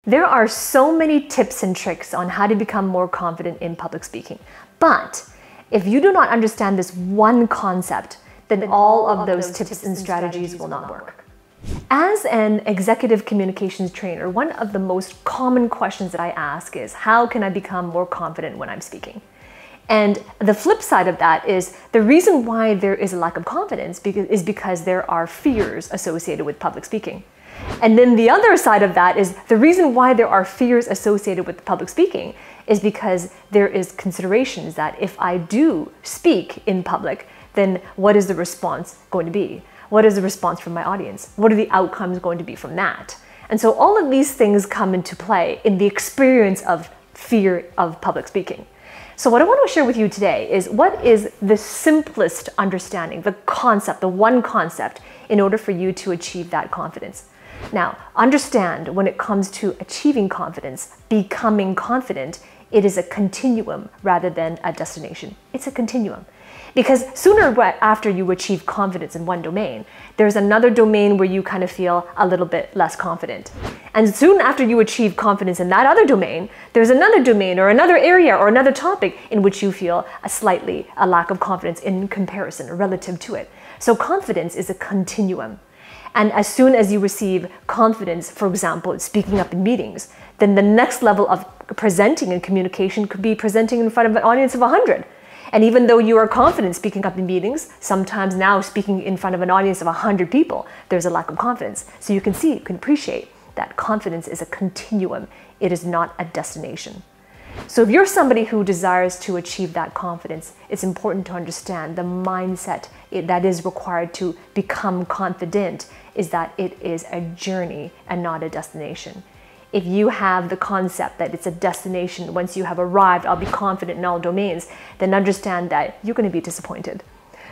There are so many tips and tricks on how to become more confident in public speaking. But if you do not understand this one concept, then all of those tips and strategies will not work. As an executive communications trainer, one of the most common questions that I ask is, how can I become more confident when I'm speaking? And the flip side of that is the reason why there is a lack of confidence is because there are fears associated with public speaking. And then the other side of that is the reason why there are fears associated with public speaking is because there is considerations that if I do speak in public, then what is the response going to be? What is the response from my audience? What are the outcomes going to be from that? And so all of these things come into play in the experience of fear of public speaking. So what I want to share with you today is what is the simplest understanding, the concept, the one concept in order for you to achieve that confidence. Now, understand when it comes to achieving confidence, becoming confident, it is a continuum rather than a destination. It's a continuum. Because sooner or after you achieve confidence in one domain, there's another domain where you kind of feel a little bit less confident. And soon after you achieve confidence in that other domain, there's another domain or another area or another topic in which you feel a lack of confidence in comparison or relative to it. So confidence is a continuum. And as soon as you receive confidence, for example, speaking up in meetings, then the next level of presenting and communication could be presenting in front of an audience of 100. And even though you are confident speaking up in meetings, sometimes now speaking in front of an audience of 100 people, there's a lack of confidence. So you can see, you can appreciate that confidence is a continuum. It is not a destination. So if you're somebody who desires to achieve that confidence, it's important to understand the mindset that is required to become confident is that it is a journey and not a destination. If you have the concept that it's a destination, once you have arrived, I'll be confident in all domains, then understand that you're going to be disappointed.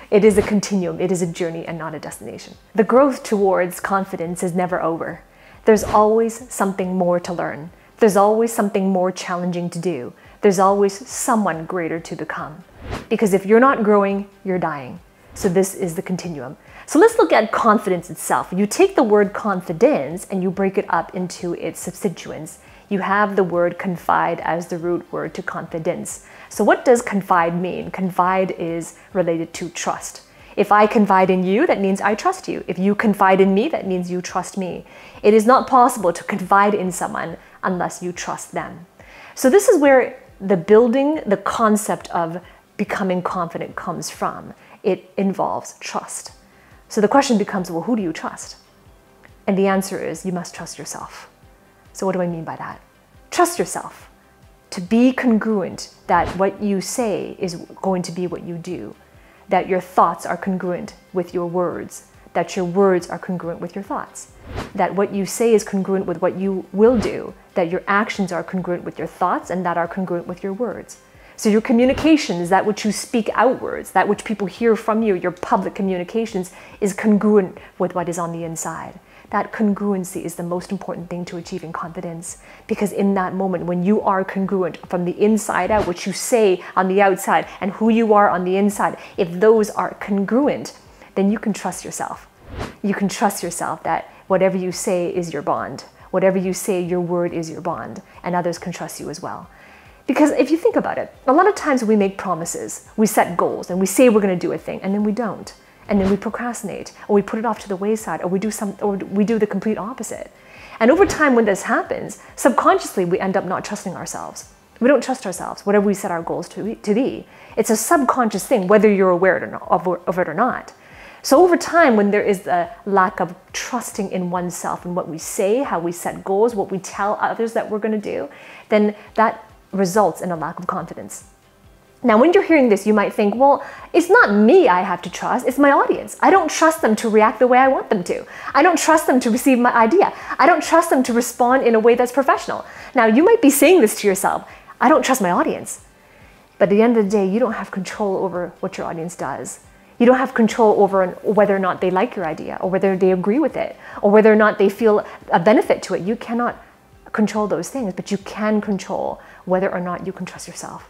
It is a continuum, it is a journey and not a destination. The growth towards confidence is never over. There's always something more to learn. There's always something more challenging to do. There's always someone greater to become. Because if you're not growing, you're dying. So this is the continuum. So let's look at confidence itself. You take the word confidence and you break it up into its substituents. You have the word confide as the root word to confidence. So what does confide mean? Confide is related to trust. If I confide in you, that means I trust you. If you confide in me, that means you trust me. It is not possible to confide in someone unless you trust them. So this is where the concept of becoming confident comes from. It involves trust. So the question becomes, well, who do you trust? And the answer is, you must trust yourself. So what do I mean by that? Trust yourself. To be congruent that what you say is going to be what you do. That your thoughts are congruent with your words. That your words are congruent with your thoughts. That what you say is congruent with what you will do. That your actions are congruent with your thoughts and that are congruent with your words. So your communications, that which you speak outwards, that which people hear from you, your public communications, is congruent with what is on the inside. That congruency is the most important thing to achieving confidence. Because in that moment, when you are congruent from the inside out, what you say on the outside and who you are on the inside, if those are congruent, then you can trust yourself. You can trust yourself that whatever you say is your bond. Whatever you say, your word is your bond. And others can trust you as well. Because if you think about it, a lot of times we make promises, we set goals, and we say we're going to do a thing, and then we don't. And then we procrastinate, or we put it off to the wayside, or we do the complete opposite. And over time, when this happens, subconsciously we end up not trusting ourselves. We don't trust ourselves, whatever we set our goals to be. It's a subconscious thing, whether you're aware of it or not. So over time, when there is a lack of trusting in oneself and what we say, how we set goals, what we tell others that we're going to do, then that results in a lack of confidence. Now, when you're hearing this, you might think, well, it's not me I have to trust, it's my audience. I don't trust them to react the way I want them to. I don't trust them to receive my idea. I don't trust them to respond in a way that's professional. Now, you might be saying this to yourself, I don't trust my audience. But at the end of the day, you don't have control over what your audience does. You don't have control over whether or not they like your idea, or whether they agree with it, or whether or not they feel a benefit to it. You cannot control those things, but you can control whether or not you can trust yourself.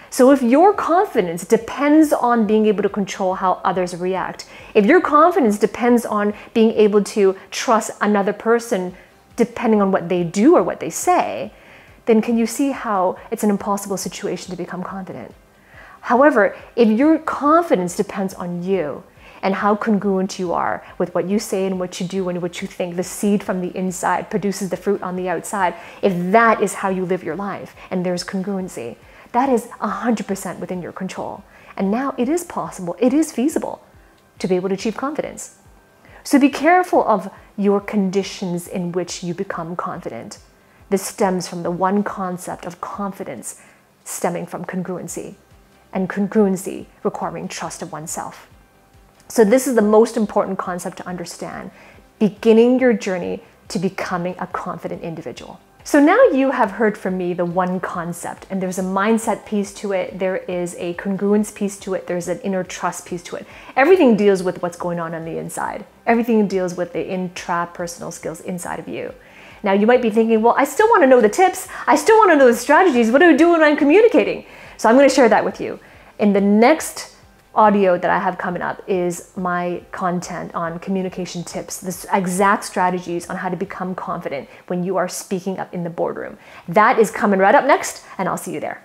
So if your confidence depends on being able to control how others react, if your confidence depends on being able to trust another person depending on what they do or what they say, then can you see how it's an impossible situation to become confident? However, if your confidence depends on you and how congruent you are with what you say and what you do and what you think, the seed from the inside produces the fruit on the outside, if that is how you live your life and there's congruency, that is 100% within your control. And now it is possible, it is feasible to be able to achieve confidence. So be careful of your conditions in which you become confident. This stems from the one concept of confidence stemming from congruency, and congruency requiring trust of oneself. So this is the most important concept to understand, beginning your journey to becoming a confident individual. So now you have heard from me the one concept, and there's a mindset piece to it, there is a congruence piece to it, there's an inner trust piece to it. Everything deals with what's going on the inside. Everything deals with the intrapersonal skills inside of you. Now you might be thinking, well, I still want to know the tips, I still want to know the strategies, what do I do when I'm communicating? So I'm going to share that with you. In the next audio that I have coming up is my content on communication tips, the exact strategies on how to become confident when you are speaking up in the boardroom. That is coming right up next, and I'll see you there.